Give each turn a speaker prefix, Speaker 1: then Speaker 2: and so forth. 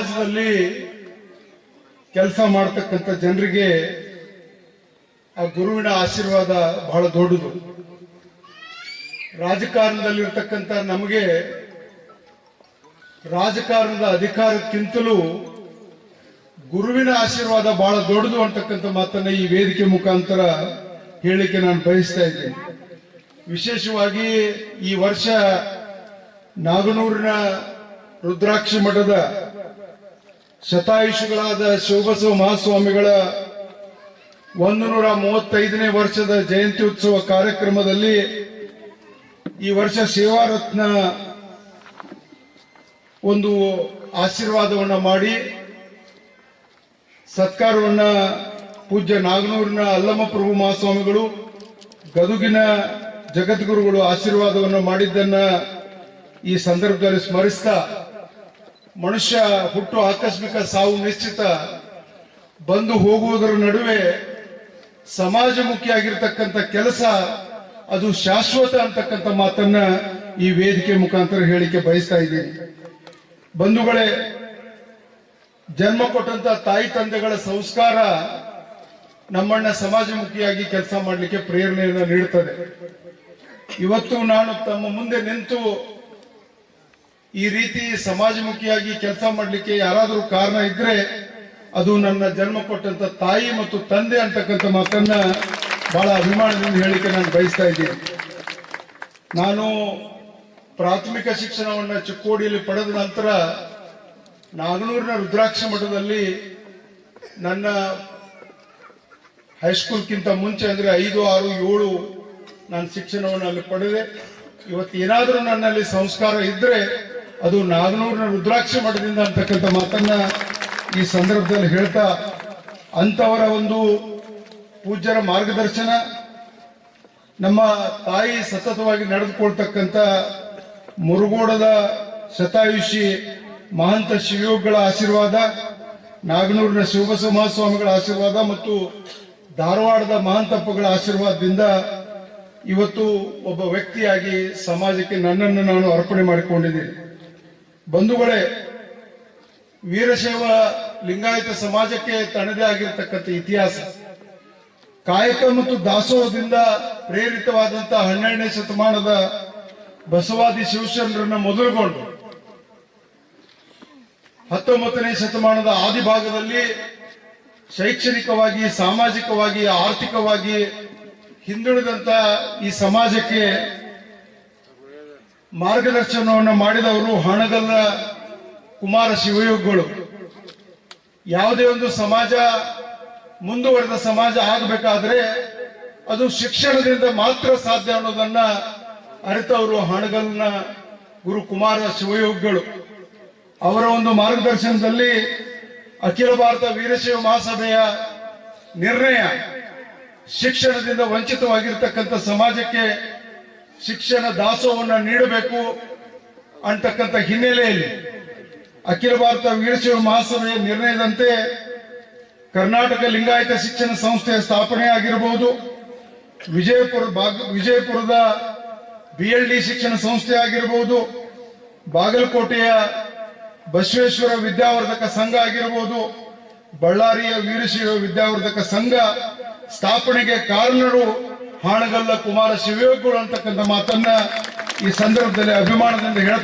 Speaker 1: ಸಮಾಜದಲ್ಲಿ ಕೆಲಸ ಮಾಡತಕ್ಕಂಥ ಜನರಿಗೆ ಆ ಗುರುವಿನ ಆಶೀರ್ವಾದ ಬಹಳ ದೊಡ್ಡದು. ರಾಜಕಾರಣದಲ್ಲಿರ್ತಕ್ಕಂಥ ನಮಗೆ ರಾಜಕಾರಣದ ಅಧಿಕಾರಕ್ಕಿಂತಲೂ ಗುರುವಿನ ಆಶೀರ್ವಾದ ಬಹಳ ದೊಡ್ಡದು ಅಂತಕ್ಕಂಥ ಮಾತನ್ನ ಈ ವೇದಿಕೆ ಮುಖಾಂತರ ಹೇಳಿಕೆ ನಾನು ಬಯಸ್ತಾ ಇದ್ದೇನೆ. ವಿಶೇಷವಾಗಿ ಈ ವರ್ಷ ನಾಗನೂರಿನ ರುದ್ರಾಕ್ಷಿ ಮಠದ ಶತಾಯುಷಿಗಳಾದ ಶಿವಬಸವ ಮಹಾಸ್ವಾಮಿಗಳ 135ನೇ ವರ್ಷದ ಜಯಂತಿ ಉತ್ಸವ ಕಾರ್ಯಕ್ರಮದಲ್ಲಿ ಈ ವರ್ಷ ಸೇವಾರತ್ನ ಒಂದು ಆಶೀರ್ವಾದವನ್ನ ಮಾಡಿ ಸತ್ಕಾರವನ್ನ ಪೂಜ್ಯ ನಾಗನೂರಿನ ಅಲ್ಲಮಪ್ರಭು ಮಹಾಸ್ವಾಮಿಗಳು, ಗದುಗಿನ ಜಗದ್ಗುರುಗಳು ಆಶೀರ್ವಾದವನ್ನು ಮಾಡಿದ್ದನ್ನ ಈ ಸಂದರ್ಭದಲ್ಲಿ ಸ್ಮರಿಸ್ತಾ, ಮನುಷ್ಯ ಹುಟ್ಟು ಆಕಸ್ಮಿಕ ಸಾವು ನಿಶ್ಚಿತ, ಬಂದು ಹೋಗುವುದರ ನಡುವೆ ಸಮಾಜಮುಖಿಯಾಗಿರ್ತಕ್ಕಂಥ ಕೆಲಸ ಅದು ಶಾಶ್ವತ ಅಂತಕ್ಕಂಥ ಮಾತನ್ನ ಈ ವೇದಿಕೆ ಮುಖಾಂತರ ಹೇಳಿಕೆ ಬಯಸ್ತಾ ಇದ್ದೀನಿ. ಬಂಧುಗಳೇ, ಜನ್ಮ ಕೊಟ್ಟಂತ ತಾಯಿ ತಂದೆಗಳ ಸಂಸ್ಕಾರ ನಮ್ಮನ್ನ ಸಮಾಜಮುಖಿಯಾಗಿ ಕೆಲಸ ಮಾಡಲಿಕ್ಕೆ ಪ್ರೇರಣೆಯನ್ನು ನೀಡುತ್ತದೆ. ಇವತ್ತು ನಾನು ತಮ್ಮ ಮುಂದೆ ನಿಂತು ಈ ರೀತಿ ಸಮಾಜಮುಖಿಯಾಗಿ ಕೆಲಸ ಮಾಡಲಿಕ್ಕೆ ಯಾರಾದರೂ ಕಾರಣ ಇದ್ರೆ ಅದು ನನ್ನ ಜನ್ಮ ಕೊಟ್ಟಂತ ತಾಯಿ ಮತ್ತು ತಂದೆ ಅಂತಕ್ಕಂಥ ಮಾತನ್ನ ಬಹಳ ಅಭಿಮಾನದಿಂದ ಹೇಳಿಕೆ ನಾನು ಬಯಸ್ತಾ ಇದ್ದೀನಿ. ನಾನು ಪ್ರಾಥಮಿಕ ಶಿಕ್ಷಣವನ್ನು ಚಿಕ್ಕೋಡಿಯಲ್ಲಿ ಪಡೆದ ನಂತರ ನಾಗನೂರಿನ ರುದ್ರಾಕ್ಷಿ ಮಠದಲ್ಲಿ ನನ್ನ ಹೈಸ್ಕೂಲ್ಗಿಂತ ಮುಂಚೆ ಅಂದ್ರೆ 5, 6, 7 ನಾನು ಶಿಕ್ಷಣವನ್ನು ಅಲ್ಲಿ ಪಡೆದೆ. ಇವತ್ತು ಏನಾದರೂ ನನ್ನಲ್ಲಿ ಸಂಸ್ಕಾರ ಇದ್ರೆ ಅದು ನಾಗನೂರಿನ ರುದ್ರಾಕ್ಷಿ ಮಠದಿಂದ ಅಂತಕ್ಕಂಥ ಮಾತನ್ನ ಈ ಸಂದರ್ಭದಲ್ಲಿ ಹೇಳ್ತಾ, ಅಂತವರ ಒಂದು ಪೂಜ್ಯರ ಮಾರ್ಗದರ್ಶನ, ನಮ್ಮ ತಾಯಿ ಸತತವಾಗಿ ನಡೆದುಕೊಳ್ತಕ್ಕಂಥ ಮುರುಗೋಡದ ಶತಾಯುಷಿ ಮಹಂತ ಶಿವಯೋಗಿಗಳ ಆಶೀರ್ವಾದ, ನಾಗನೂರಿನ ಶಿವಬಸವ ಮಹಾಸ್ವಾಮಿಗಳ ಆಶೀರ್ವಾದ ಮತ್ತು ಧಾರವಾಡದ ಮಹಂತಪ್ಪಗಳ ಆಶೀರ್ವಾದದಿಂದ ಇವತ್ತು ಒಬ್ಬ ವ್ಯಕ್ತಿಯಾಗಿ ಸಮಾಜಕ್ಕೆ ನನ್ನನ್ನು ನಾನು ಅರ್ಪಣೆ ಮಾಡಿಕೊಂಡಿದ್ದೀನಿ. ಬಂಧುಗಳೇ, ವೀರಶೈವ ಲಿಂಗಾಯತ ಸಮಾಜಕ್ಕೆ ತನ್ನದೇ ಆಗಿರತಕ್ಕಂಥ ಇತಿಹಾಸ, ಕಾಯಕ ಮತ್ತು ದಾಸೋಹದಿಂದ ಪ್ರೇರಿತವಾದಂತಹ 12ನೇ ಶತಮಾನದ ಬಸವಾದಿ ಶಿವಶರಣರನ್ನ ಮೊದಲುಗೊಂಡು 19ನೇ ಶತಮಾನದ ಆದಿಭಾಗದಲ್ಲಿ ಶೈಕ್ಷಣಿಕವಾಗಿ, ಸಾಮಾಜಿಕವಾಗಿ, ಆರ್ಥಿಕವಾಗಿ ಹಿಂದುಳಿದಂತ ಈ ಸಮಾಜಕ್ಕೆ ಮಾರ್ಗದರ್ಶನವನ್ನು ಮಾಡಿದವರು ಹಾನಗಲ್ಲ ಕುಮಾರ ಶಿವಯೋಗಿಗಳು. ಯಾವುದೇ ಒಂದು ಸಮಾಜ ಮುಂದುವರೆದ ಸಮಾಜ ಆಗಬೇಕಾದ್ರೆ ಅದು ಶಿಕ್ಷಣದಿಂದ ಮಾತ್ರ ಸಾಧ್ಯ ಅನ್ನೋದನ್ನ ಅರಿತವರು ಹಾನಗಲ್ನ ಗುರು ಕುಮಾರ ಶಿವಯೋಗಿಗಳು. ಅವರ ಒಂದು ಮಾರ್ಗದರ್ಶನದಲ್ಲಿ ಅಖಿಲ ಭಾರತ ವೀರಶೈವ ಮಹಾಸಭೆಯ ನಿರ್ಣಯ ಶಿಕ್ಷಣದಿಂದ ವಂಚಿತವಾಗಿರ್ತಕ್ಕಂಥ ಸಮಾಜಕ್ಕೆ ಶಿಕ್ಷಣ ದಾಸೋಹವನ್ನು ನೀಡಬೇಕು ಅಂತಕ್ಕಂಥ ಹಿನ್ನೆಲೆಯಲ್ಲಿ ಅಖಿಲ ಭಾರತ ವೀರಶೈವ ಮಹಾಸಭೆಯ ನಿರ್ಣಯದಂತೆ ಕರ್ನಾಟಕ ಲಿಂಗಾಯತ ಶಿಕ್ಷಣ ಸಂಸ್ಥೆಯ ಸ್ಥಾಪನೆ ಆಗಿರಬಹುದು, ವಿಜಯಪುರದ BLD ಶಿಕ್ಷಣ ಸಂಸ್ಥೆ ಆಗಿರಬಹುದು, ಬಾಗಲಕೋಟೆಯ ಬಸವೇಶ್ವರ ವಿದ್ಯಾವರ್ಧಕ ಸಂಘ ಆಗಿರಬಹುದು, ಬಳ್ಳಾರಿಯ ವೀರಶೈವ ವಿದ್ಯಾವರ್ಧಕ ಸಂಘ ಸ್ಥಾಪನೆಗೆ ಕಾರಣರು ಹಾನಗಲ್ಲ ಕುಮಾರ ಶಿವಯೋಗಿಗಳು ಅಂತಕ್ಕಂಥ ಮಾತನ್ನ ಈ ಸಂದರ್ಭದಲ್ಲಿ ಅಭಿಮಾನದಿಂದ ಹೇಳ